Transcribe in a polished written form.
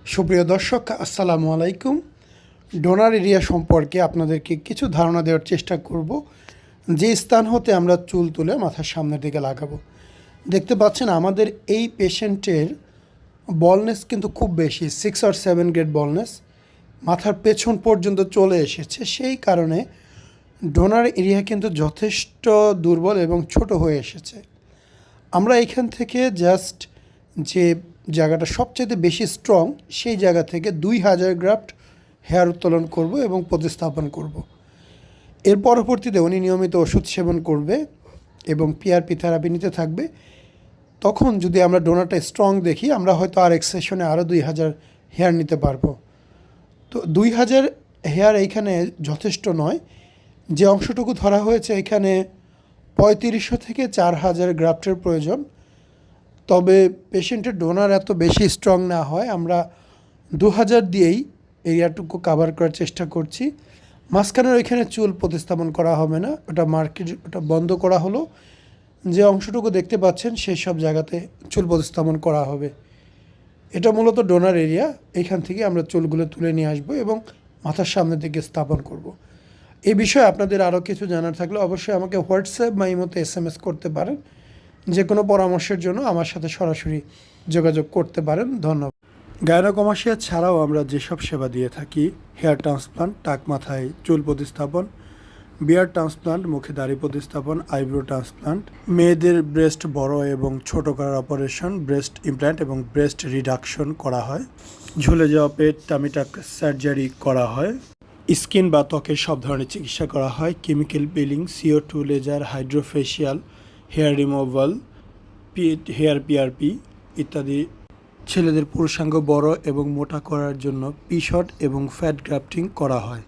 সুপ্রিয় দর্শক, আসসালামু আলাইকুম। ডোনার এরিয়া সম্পর্কে আপনাদেরকে কিছু ধারণা দেওয়ার চেষ্টা করব, যে স্থান হতে আমরা চুল তুলে মাথার সামনের দিকে লাগাবো। দেখতে পাচ্ছেন আমাদের এই পেশেন্টের বলনেস কিন্তু খুব বেশি, 6 or 7 গ্রেড বলনেস মাথার পেছন পর্যন্ত চলে এসেছে। সেই কারণে ডোনার এরিয়া কিন্তু যথেষ্ট দুর্বল এবং ছোট হয়ে এসেছে। আমরা এখান থেকে জাস্ট যে জায়গাটা সবচেয়ে বেশি স্ট্রং, সেই জায়গা থেকে 2000 গ্রাফট হেয়ার উত্তোলন করব এবং প্রতিস্থাপন করব। এর পরবর্তীতে উনি নিয়মিত ওষুধ সেবন করবে এবং পিআরপি থেরাপি নিতে থাকবে। তখন যদি আমরা ডোনারটা স্ট্রং দেখি, আমরা হয়তো আর এক সেশনে আরও 2000 হেয়ার নিতে পারবো। তো 2000 হেয়ার এইখানে যথেষ্ট নয়। যে অংশটুকু ধরা হয়েছে এখানে 3500 থেকে 4000 গ্রাফটের প্রয়োজন। তবে পেশেন্টের ডোনার এত বেশি স্ট্রং না হয়, আমরা 2000 দিয়েই এরিয়াটুকু কাভার করার চেষ্টা করছি। মাঝখানের ওইখানে চুল প্রতিস্থাপন করা হবে না, ওটা বন্ধ করা হলো। যে অংশটুকু দেখতে পাচ্ছেন সেই সব জায়গাতে চুল প্রতিস্থাপন করা হবে। এটা মূলত ডোনার এরিয়া। এইখান থেকে আমরা চুলগুলো তুলে নিয়ে আসবো এবং মাথার সামনের দিকে স্থাপন করব। এই বিষয়ে আপনাদের আরও কিছু জানার থাকলে অবশ্যই আমাকে হোয়াটসঅ্যাপ বা ইমোতে SMS করতে পারেন। যে কোনো পরামর্শের জন্য আমার সাথে সরাসরি যোগাযোগ করতে পারেন। ধন্যবাদ। গায়নোকমাসিয়া ছাড়াও আমরা যেসব সেবা দিয়ে থাকি, হেয়ার ট্রান্সপ্লান্ট, টাক মাথায় চুল প্রতিস্থাপন, বিয়ার ট্রান্সপ্লান্ট, মুখে দাড়ি প্রতিস্থাপন, আইব্রো ট্রান্সপ্লান্ট, মেয়েদের ব্রেস্ট বড় এবং ছোট করার অপারেশন, ব্রেস্ট ইমপ্ল্যান্ট এবং ব্রেস্ট রিডাকশন করা হয়, ঝুলে যাওয়া পেট, টামিটাক সার্জারি করা হয়, স্কিন বা ত্বকের সব ধরনের চিকিৎসা করা হয়, chemical peeling, CO2 laser, hydrofacial, hair removal, hair PRP ইত্যাদি। ছেলেদের পুরুষাঙ্গ বড় এবং মোটা করার জন্য পিশট এবং ফ্যাট গ্রাফটিং করা হয়।